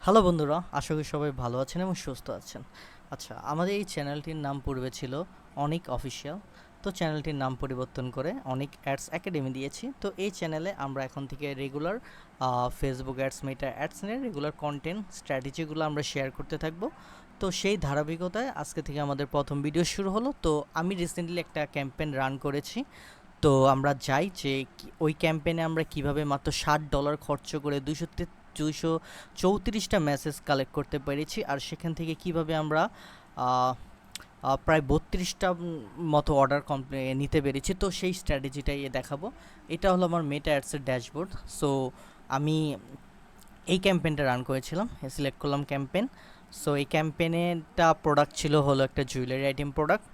Hello বন্ধুরা, আশা করি সবাই ভালো আছেন এবং সুস্থ আছেন। আচ্ছা, আমাদের এই চ্যানেলটির নাম পূর্বে ছিল অনিক অফিসিয়াল। তো চ্যানেলটির নাম পরিবর্তন করে অনিক অ্যাডস একাডেমি দিয়েছি। তো এই চ্যানেলে আমরা এখন থেকে রেগুলার ফেসবুক অ্যাডস, মেটা অ্যাডস নিয়ে রেগুলার কন্টেন্ট স্ট্র্যাটেজিগুলো আমরা শেয়ার করতে থাকবো। তো সেই ধারাবাহিকতায় আজকে থেকে আমাদের প্রথম ভিডিও শুরু হলো। তো আমি রিসেন্টলি একটা ক্যাম্পেইন রান করেছি। তো আমরা যাই যে ওই ক্যাম্পেইনে আমরা কিভাবে মাত্র $60 খরচ করে 234টা মেসেজ কালেক্ট করতে পেরেছি, আর সেখান থেকে কিভাবে আমরা আহ, প্রায় 32টা মতো অর্ডার নিতে পেরেছি। তো সেই স্ট্র্যাটেজিটাই দেখাবো। এটা হলো আমার মেটা অ্যাডসের ড্যাশবোর্ড। সো আমি এই ক্যাম্পেইনটা রান করেছিলাম, সিলেক্ট করলাম ক্যাম্পেইন। সো এই ক্যাম্পেইনেরটা প্রোডাক্ট ছিল হলো একটা জুয়েলারি আইটেম প্রোডাক্ট।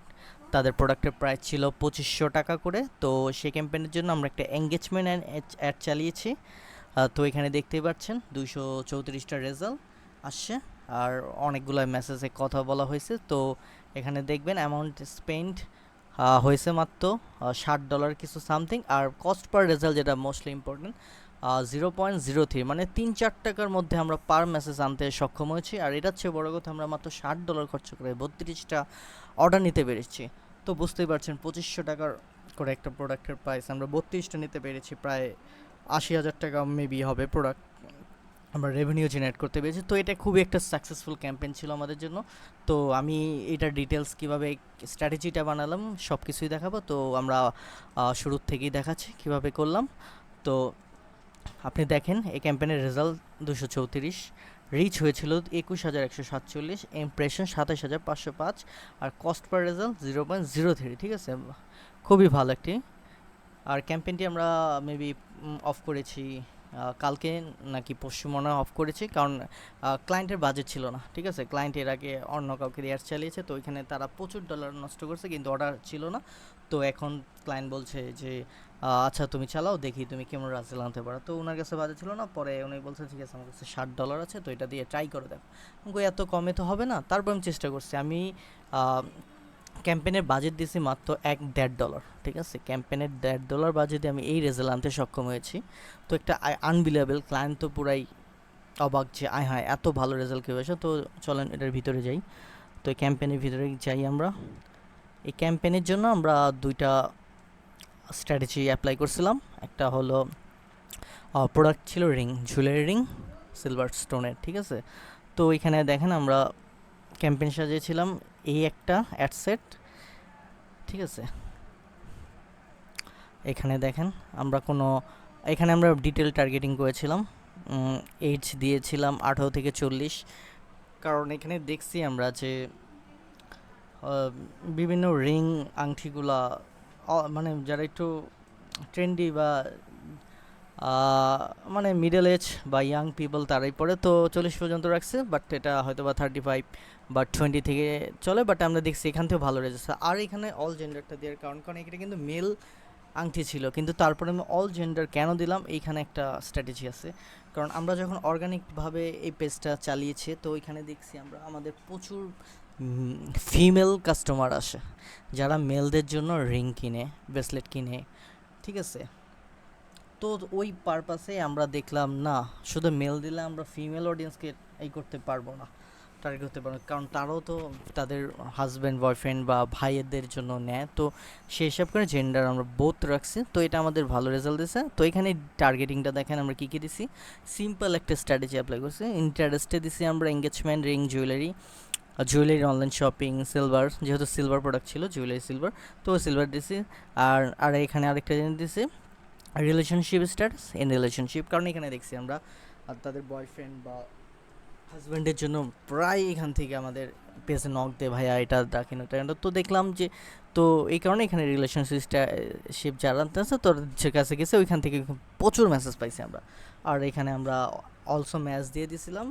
তাদের প্রোডাক্টের প্রাইস ছিল $2500 করে। তো সেই ক্যাম্পেইনের জন্য আমরা একটা এঙ্গেজমেন্ট অ্যাড চালিয়েছি। তো এখানে দেখতেই পাচ্ছেন 234টা রেজাল্ট আসছে, আর অনেকগুলো মেসেজে কথা বলা হয়েছে। তো এখানে দেখবেন অ্যামাউন্ট স্পেন্ড হয়েছে মাত্র $60 কিছু সামথিং, আর কস্ট পার রেজাল্ট যেটা মোস্টলি ইম্পর্টেন্ট 0.03, মানে 3-4 টাকার মধ্যে আমরা পার মেসেজ আনতে সক্ষম হয়েছি। আর এটা হচ্ছে বড় কথা, আমরা মাত্র $60 খরচ করে 32টা অর্ডার নিতে পেরেছি। তো বুঝতেই পারছেন 2500 টাকার করে একটা প্রোডাক্টের প্রাইস আমরা 32টা নিতে পেরেছি, প্রায় 80,000 টাকা মেবি হবে প্রোডাক্ট আমরা রেভিনিউ জেনারেট করতে পেরেছি। তো এটা খুবই একটা সাকসেসফুল ক্যাম্পেইন ছিল আমাদের জন্য। তো আমি এটার ডিটেলস কীভাবে স্ট্র্যাটেজিটা বানালাম সব কিছুই দেখাবো। তো আমরা শুরুর থেকেই দেখাচ্ছি কীভাবে করলাম। তো আপনি দেখেন এই ক্যাম্পেইনের রেজাল্ট 234, রিচ হয়েছিল 21,147, ইমপ্রেশন 27,505, আর কস্ট পার রেজাল্ট 0.03। ঠিক আছে, খুবই ভালো একটি। আর ক্যাম্পেইনটি আমরা মেবি অফ করেছি কালকে নাকি পরশু মনে হয় অফ করেছি, কারণ ক্লায়েন্টের বাজেট ছিল না। ঠিক আছে, ক্লায়েন্ট এর আগে অন্য কাউকে রেয়ার চালিয়েছে, তো ওইখানে তারা প্রচুর ডলার নষ্ট করছে, কিন্তু অর্ডার ছিল না। তো এখন ক্লায়েন্ট বলছে যে আচ্ছা তুমি চালাও, দেখি তুমি কেমন রাজেল আনতে পারো। তো ওনার কাছে বাজেট ছিল না, পরে উনি বলছে ঠিক আছে আমার কাছে $60 আছে, তো এটা দিয়ে ট্রাই করে দেখো। আমাকে এত কমে তো হবে না, তারপর আমি চেষ্টা করছি। আমি ক্যাম্পেইনের বাজেট দিয়েছি মাত্র $1.5। ঠিক আছে, ক্যাম্পেইনের $1.5 বাজেটে আমি এই রেজাল্ট আনতে সক্ষম হয়েছি। তো একটা আনবিলিভেবল, ক্লায়েন্ট তো পুরাই অবাক যে আয় হায় এত ভালো রেজাল্ট কী হয়েছে। তো চলেন এটার ভিতরে যাই। তো এই ক্যাম্পেইনের ভিতরে যাই আমরা। এই ক্যাম্পেইনের জন্য আমরা দুইটা স্ট্র্যাটেজি অ্যাপ্লাই করছিলাম। একটা হলো প্রোডাক্ট ছিল রিং, জুয়েলারি রিং সিলভার স্টোনের। ঠিক আছে, তো এখানে দেখেন আমরা ক্যাম্পেইন সাজিয়েছিলাম এই একটা অ্যাড সেট। ঠিক আছে, এখানে দেখেন এখানে আমরা ডিটেল টার্গেটিং করেছিলাম। এজ দিয়েছিলাম 18 থেকে 40, কারণ এখানে দেখছি আমরা যে বিভিন্ন রিং আংটিগুলা মানে যারা একটু ট্রেন্ডি বা মানে মিডল এজ বা ইয়াং পিপল তারাই পড়ে, তো 40 পর্যন্ত রাখছে। বাট এটা হয়তো বা 35 বা 20 থেকে চলে, বাট আমরা দেখছি এখান থেকেও ভালো রেজাল্ট। আর এখানে অল জেন্ডারটা দেওয়ার কারণ এটা কিন্তু মেল আংটি ছিল, কিন্তু তারপরে আমি অল জেন্ডার কেন দিলাম, এইখানে একটা স্ট্র্যাটেজি আছে। কারণ আমরা যখন অর্গানিকভাবে এই পেজটা চালিয়েছি, তো ওইখানে দেখছি আমরা আমাদের প্রচুর ফিমেল কাস্টমার আসে, যারা মেলদের জন্য রিং কিনে, ব্রেসলেট কিনে। ঠিক আছে, তো ওই পারপাসে আমরা দেখলাম না, শুধু মেল দিলে আমরা ফিমেল অডিয়েন্সকে এই করতে পারবো না, টার্গেট করতে পারবো, কারণ তারাও তো তাদের হাজব্যান্ড, বয়ফ্রেন্ড বা ভাইয়েদের জন্য নেয়। তো সেই হিসাব করে জেন্ডার আমরা বোথ রাখছি। তো এটা আমাদের ভালো রেজাল্ট দিয়েছে। তো এখানে টার্গেটিংটা দেখেন আমরা কী কী দিছি। সিম্পল একটা স্ট্র্যাটেজি অ্যাপ্লাই করছি। ইন্টারেস্টে দিছি আমরা engagement ring, jewellery, online shopping, silver, যেহেতু সিলভার প্রোডাক্ট ছিল, জুয়েলারি সিলভার, তো সিলভার দিছি। আর এখানে আরেকটা জিনিস দিছি, রিলেশনশিপ স্ট্যাটাস ইন রিলেশনশিপ, কারণ এখানে দেখছি আমরা তাদের বয়ফ্রেন্ড বা হাজব্যান্ডের জন্য প্রায় এখান থেকে আমাদের পেজে নক দে ভাইয়া এটা রাখেন ওটা। তো দেখলাম যে, তো এই কারণে এখানে রিলেশনশিপ যারা আছে তোর কাছে গেছে, ওইখান থেকে প্রচুর মেসেজ পাইছি আমরা। আর এখানে আমরা অলসো ম্যাচ দিয়ে দিয়েছিলাম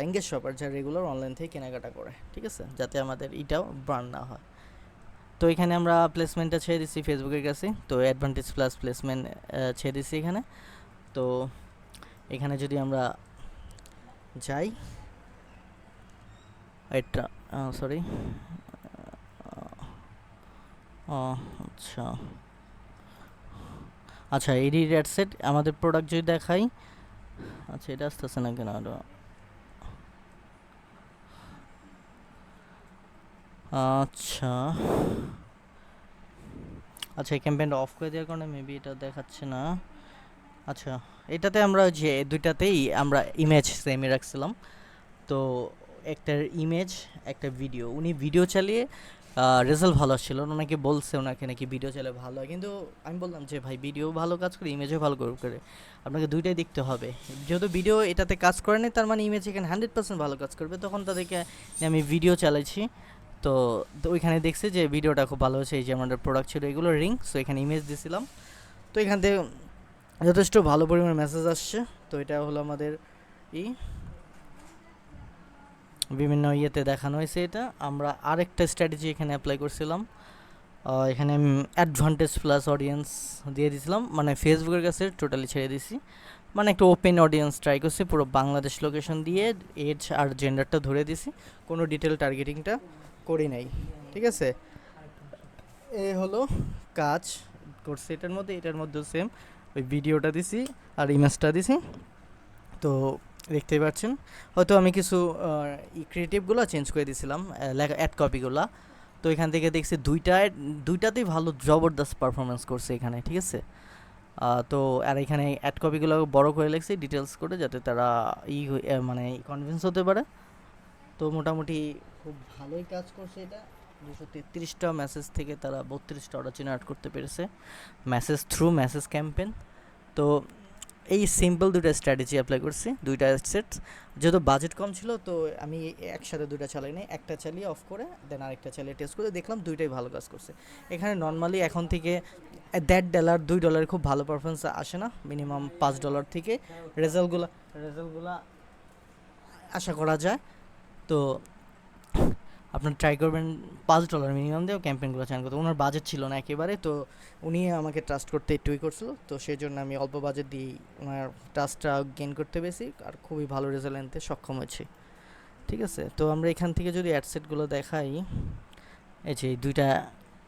এঙ্গেজ শপার, যারা রেগুলার অনলাইন থেকে কেনাকাটা করে। ঠিক আছে, যাতে আমাদের এটাও ব্রান্ড না হয়। তো এখানে আমরা প্লেসমেন্টটা ছেড়ে দিচ্ছি ফেসবুকের কাছে। তো অ্যাডভান্টেজ প্লাস প্লেসমেন্ট ছেড়ে দিচ্ছি এখানে। তো এখানে যদি আমরা যাই, এটা সরি, আচ্ছা আচ্ছা এডি রেড সেট আমাদের প্রোডাক্ট যদি দেখাই, আচ্ছা এটা আসতেছে না কেন, আচ্ছা আচ্ছা, এই ক্যাম্পেইনটা অফ করে দেওয়ার কারণে মেবি এটা দেখাচ্ছে না। আচ্ছা, এটাতে আমরা যে দুইটাতেই আমরা ইমেজ সেমই রাখছিলাম। তো একটা ইমেজ একটা ভিডিও, উনি ভিডিও চালিয়ে রেজাল্ট ভালো আসছিল, ওনাকে বলছে ওনাকে নাকি ভিডিও চালিয়ে ভালো হয়, কিন্তু আমি বললাম যে ভাই ভিডিও ভালো কাজ করে ইমেজও ভালো করে, আপনাকে দুইটাই দেখতে হবে। যেহেতু ভিডিও এটাতে কাজ করে না, তার মানে ইমেজ এখানে 100% ভালো কাজ করবে, তখন তাদেরকে আমি ভিডিও চালাইছি। তো ওইখানে দেখছি যে ভিডিওটা খুব ভালো হয়েছে, এই যে আমাদের প্রোডাক্ট ছিল এগুলো রিং, সো এখানে ইমেজ দিছিলাম। তো এখান থেকে যথেষ্ট ভালো পরিমাণে মেসেজ আসছে। তো এটা হলো আমাদের বিভিন্ন ইয়েতে দেখানো হয়েছে। এটা আমরা আরেকটা স্ট্র্যাটেজি এখানে অ্যাপ্লাই করছিলাম। এখানে অ্যাডভান্টেজ প্লাস অডিয়েন্স দিয়ে দিয়েছিলাম, মানে ফেসবুকের কাছে টোটালি ছেড়ে দিছি, মানে একটা ওপেন অডিয়েন্স ট্রাই করছি, পুরো বাংলাদেশ লোকেশন দিয়ে এজ আর জেন্ডারটা ধরে দিছি, কোনো ডিটেল টার্গেটিংটা করি নাই। ঠিক আছে, এ হলো কাজ করছি এটার মধ্যেও সেম ওই ভিডিওটা দিছি আর ইমেজটা দিছি। তো দেখতেই পাচ্ছেন, হয়তো আমি কিছু ক্রিয়েটিভগুলো চেঞ্জ করে দিয়েছিলাম, লেখা অ্যাড কপিগুলো। তো এখান থেকে দেখছি দুইটাতেই ভালো জবরদস্ত পারফরমেন্স করছে এখানে। ঠিক আছে, তো আর এখানে অ্যাড কপিগুলো বড় করে লিখছি ডিটেলস করে, যাতে তারা মানে কনভিন্স হতে পারে। তো মোটামুটি খুব ভালোই কাজ করছে এটা। 233টা মেসেজ থেকে তারা 32টা অর্ডার জেনারেট করতে পেরেছে, মেসেজ থ্রু মেসেজ ক্যাম্পেন। তো এই সিম্পল দুটো স্ট্র্যাটেজি অ্যাপ্লাই করছি, দুইটা সেট। যেহেতু বাজেট কম ছিল, তো আমি একসাথে দুইটা চালাই নাই, একটা চালিয়ে অফ করে দেন আরেকটা চালিয়ে টেস্ট করে দেখলাম দুইটাই ভালো কাজ করছে। এখানে নর্মালি এখন থেকে $1.5 $2 খুব ভালো পারফরমেন্স আসে না, মিনিমাম $5 থেকে রেজাল্টগুলো আশা করা যায়। তো আপনার ট্রাই করবেন $5 মিনিমাম দিয়েও ক্যাম্পেইনগুলো চান করতে। ওনার বাজেট ছিল না একেবারে, তো উনি আমাকে ট্রাস্ট করতে একটুই করছিল, তো সেই জন্য আমি অল্প বাজেট দিয়েই ওনার ট্রাস্টটা গেইন করতে পেরেছি আর খুবই ভালো রেজাল্ট আনতে সক্ষম হয়েছি। ঠিক আছে, তো আমরা এখান থেকে যদি অ্যাডসেটগুলো দেখাই, এই যে দুইটা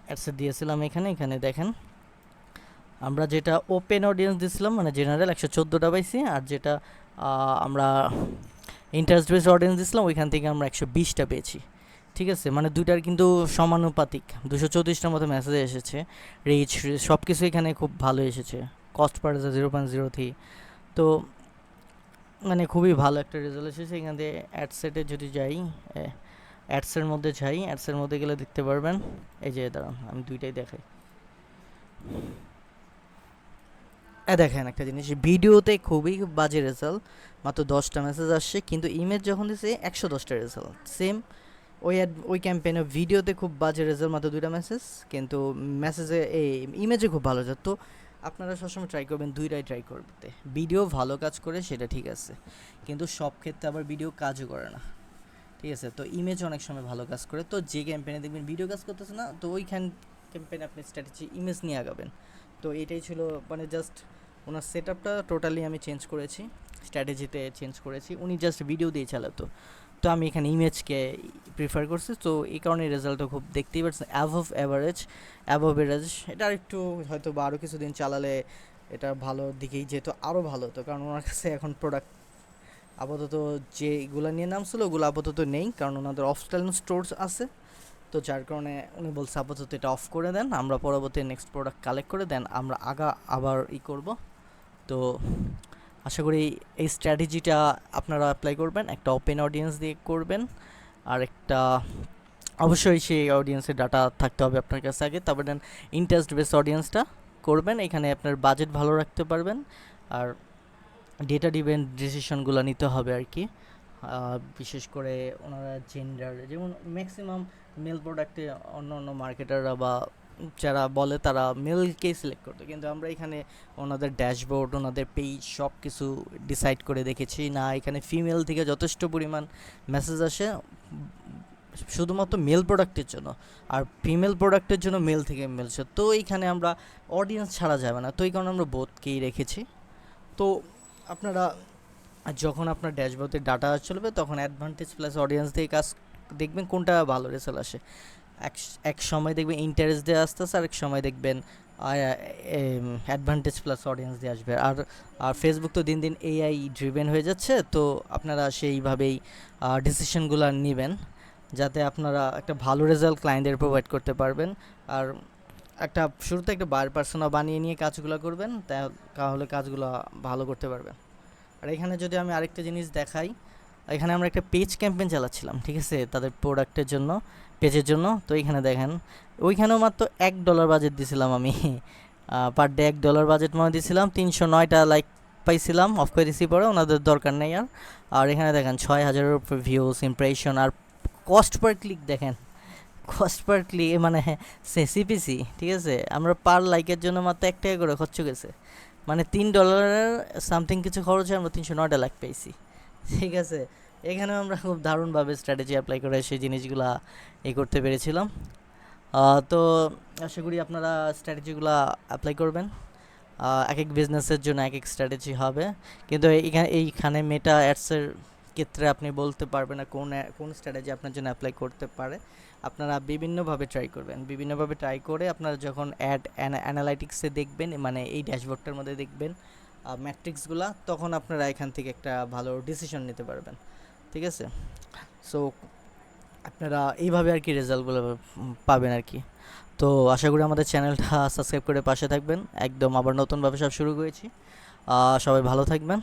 অ্যাডসেট দিয়েছিলাম এখানে দেখেন, আমরা যেটা ওপেন অডিয়েন্স দিয়েছিলাম মানে জেনারেল 114টা পাইছি, আর যেটা আমরা ইন্টারেস্ট বেস অডিয়েন্স দিয়েছিলাম ওইখান থেকে আমরা 120টা পেয়েছি। ঠিক আছে, মানে দুইটার কিন্তু সমানুপাতিক, 234টার মতো মেসেজ এসেছে, রিচ সব কিছু এখানে খুব ভালো এসেছে, কস্ট পার 0.03। তো মানে খুবই ভালো একটা রেজাল্ট এসেছে। এখান থেকে অ্যাডসেটে যদি যাই, অ্যাডসের মধ্যে অ্যাডসের মধ্যে গেলে দেখতে পারবেন, এই যে দাঁড়ান আমি দুইটাই দেখাই। দেখেন একটা জিনিস, ভিডিওতে খুবই বাজে রেজাল্ট, মাত্র 10টা মেসেজ আসছে, কিন্তু ইমেজ যখন দিচ্ছে 110টা রেজাল্ট সেম। ওই ক্যাম্পেইনে ভিডিওতে খুব বাজে রেজাল্ট, মাত্র 2টা মেসেজ, কিন্তু মেসেজে এই ইমেজে খুব ভালো রেজাল্ট। তো আপনারা সবসময় ট্রাই করবেন দুইটাই ট্রাই করতে। ভিডিও ভালো কাজ করে সেটা ঠিক আছে, কিন্তু সব ক্ষেত্রে আবার ভিডিও কাজও করে না। ঠিক আছে, তো ইমেজ অনেক সময় ভালো কাজ করে। তো যে ক্যাম্পেইনে দেখবেন ভিডিও কাজ করতেছে না, তো ওইখান ক্যাম্পেইনে আপনি স্ট্র্যাটেজি ইমেজ নিয়ে আগাবেন। তো এটাই ছিল, মানে জাস্ট ওনার সেট আপটা টোটালি আমি চেঞ্জ করেছি, স্ট্র্যাটেজিতে চেঞ্জ করেছি, উনি জাস্ট ভিডিও দিয়ে চালাতো, তো আমি এখানে ইমেজকে প্রিফার করছি। তো এই কারণে রেজাল্টটা খুব দেখতেই পাচ্ছেন অ্যাবভ এভারেজ। এটা একটু হয়তো বা আরও কিছুদিন চালালে এটা ভালো দিকেই যেত, আরও ভালো হতো, কারণ ওনার কাছে এখন প্রোডাক্ট আপাতত যেগুলো নিয়ে নামছিল ওগুলো আপাতত নেই, কারণ ওনাদের অফলাইন স্টোরস আছে। তো যার কারণে উনি বলছে আপাতত এটা অফ করে দেন, আমরা পরবর্তী নেক্সট প্রোডাক্ট কালেক্ট করে দেন আমরা আবার করব। তো আশা করি এই স্ট্র্যাটেজিটা আপনারা অ্যাপ্লাই করবেন, একটা ওপেন অডিয়েন্স দিয়ে করবেন, আর একটা অবশ্যই সেই অডিয়েন্সের ডাটা থাকতে হবে আপনার কাছে আগে, তারপর দেন ইন্টারেস্ট বেস অডিয়েন্সটা করবেন, এখানে আপনার বাজেট ভালো রাখতে পারবেন, আর ডেটা ডিপেন্ড ডিসিশনগুলো নিতে হবে আর কি। বিশেষ করে ওনারা জেন্ডার, যেমন ম্যাক্সিমাম মেল প্রোডাক্টে অন্য মার্কেটাররা বা যারা বলে তারা মেলকেই সিলেক্ট করতো, কিন্তু আমরা এখানে ওনাদের ড্যাশবোর্ড ওনাদের পেজ সব কিছু ডিসাইড করে দেখেছি না, এখানে ফিমেল থেকে যথেষ্ট পরিমাণ মেসেজ আসে শুধুমাত্র মেল প্রোডাক্টের জন্য, আর ফিমেল প্রোডাক্টের জন্য মেল থেকে মেলছে। তো এইখানে আমরা অডিয়েন্স ছাড়া যাবে না, তো এই কারণে আমরা বোথকেই রেখেছি। তো আপনারা যখন আপনার ড্যাশবোর্ডে ডাটা চলবে তখন অ্যাডভান্টেজ প্লাস অডিয়েন্স দিয়ে কাজ দেখবেন কোনটা ভালো রেজাল্ট আসে। এক সময় দেখবেন ইন্টারেস্ট দিয়ে আসতেছে, আর এক সময় দেখবেন অ্যাডভান্টেজ প্লাস অডিয়েন্স দিয়ে আসবে। আর ফেসবুক তো দিন দিন এআই ড্রিভেন হয়ে যাচ্ছে, তো আপনারা সেইভাবেই ডিসিশনগুলো নেবেন। যাতে আপনারা একটা ভালো রেজাল্ট ক্লায়েন্টদের প্রোভাইড করতে পারবেন। আর একটা শুরুতে একটা বায়ার পার্সোনা বানিয়ে নিয়ে কাজগুলো করবেন, তাহলে কাজগুলো ভালো করতে পারবেন। আর এখানে যদি আমি আরেকটা জিনিস দেখাই, এখানে আমরা একটা পেজ ক্যাম্পেইন চালাচ্ছিলাম, ঠিক আছে, তাদের প্রোডাক্টের জন্য, পেজের জন্য। তো এইখানে দেখেন, ওইখানেও মাত্র $1 বাজেট দিছিলাম আমি, পার ডে $1 বাজেট মনে দিয়েছিলাম, 309টা লাইক পাইছিলাম, অফ করে দিছি পরে, ওনাদের দরকার নেই আর। আর এখানে দেখেন 6000-এর উপর ভিউস, ইমপ্রেশন, আর কস্ট পার ক্লিক দেখেন, কস্ট পার ক্লিক মানে সিপিসি, ঠিক আছে, আমরা পার লাইকের জন্য মাত্র $1 করে খরচ গেছে, মানে $3 সামথিং কিছু খরচে আমরা 309টা লাইক পাইছি, ঠিক আছে। এখানেও আমরা খুব দারুণভাবে স্ট্র্যাটেজি অ্যাপ্লাই করে সেই জিনিসগুলা করতে পেরেছিলাম। তো আশা করি আপনারা স্ট্র্যাটেজিগুলো অ্যাপ্লাই করবেন। এক এক বিজনেসের জন্য এক এক স্ট্র্যাটেজি হবে, কিন্তু এইখানে মেটা অ্যাডসের ক্ষেত্রে আপনি বলতে পারবেন না কোন স্ট্র্যাটেজি আপনার জন্য অ্যাপ্লাই করতে পারে। আপনারা বিভিন্নভাবে ট্রাই করবেন, বিভিন্নভাবে ট্রাই করে আপনারা যখন অ্যানালাইটিক্সে দেখবেন, মানে এই ড্যাশবোর্ডটার মধ্যে দেখবেন ম্যাট্রিক্সগুলা, তখন আপনারা এখান থেকে একটা ভালো ডিসিশন নিতে পারবেন, ঠিক আছে। সো আপনারা এইভাবে আর কি রেজাল্টগুলো পাবেন আর কি। তো আশা করি আমাদের চ্যানেলটা সাবস্ক্রাইব করে পাশে থাকবেন, একদম আবার নতুনভাবে সব শুরু করেছি। সবাই ভালো থাকবেন,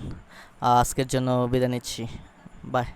আজকের জন্য বিদায় নিচ্ছি, বাই।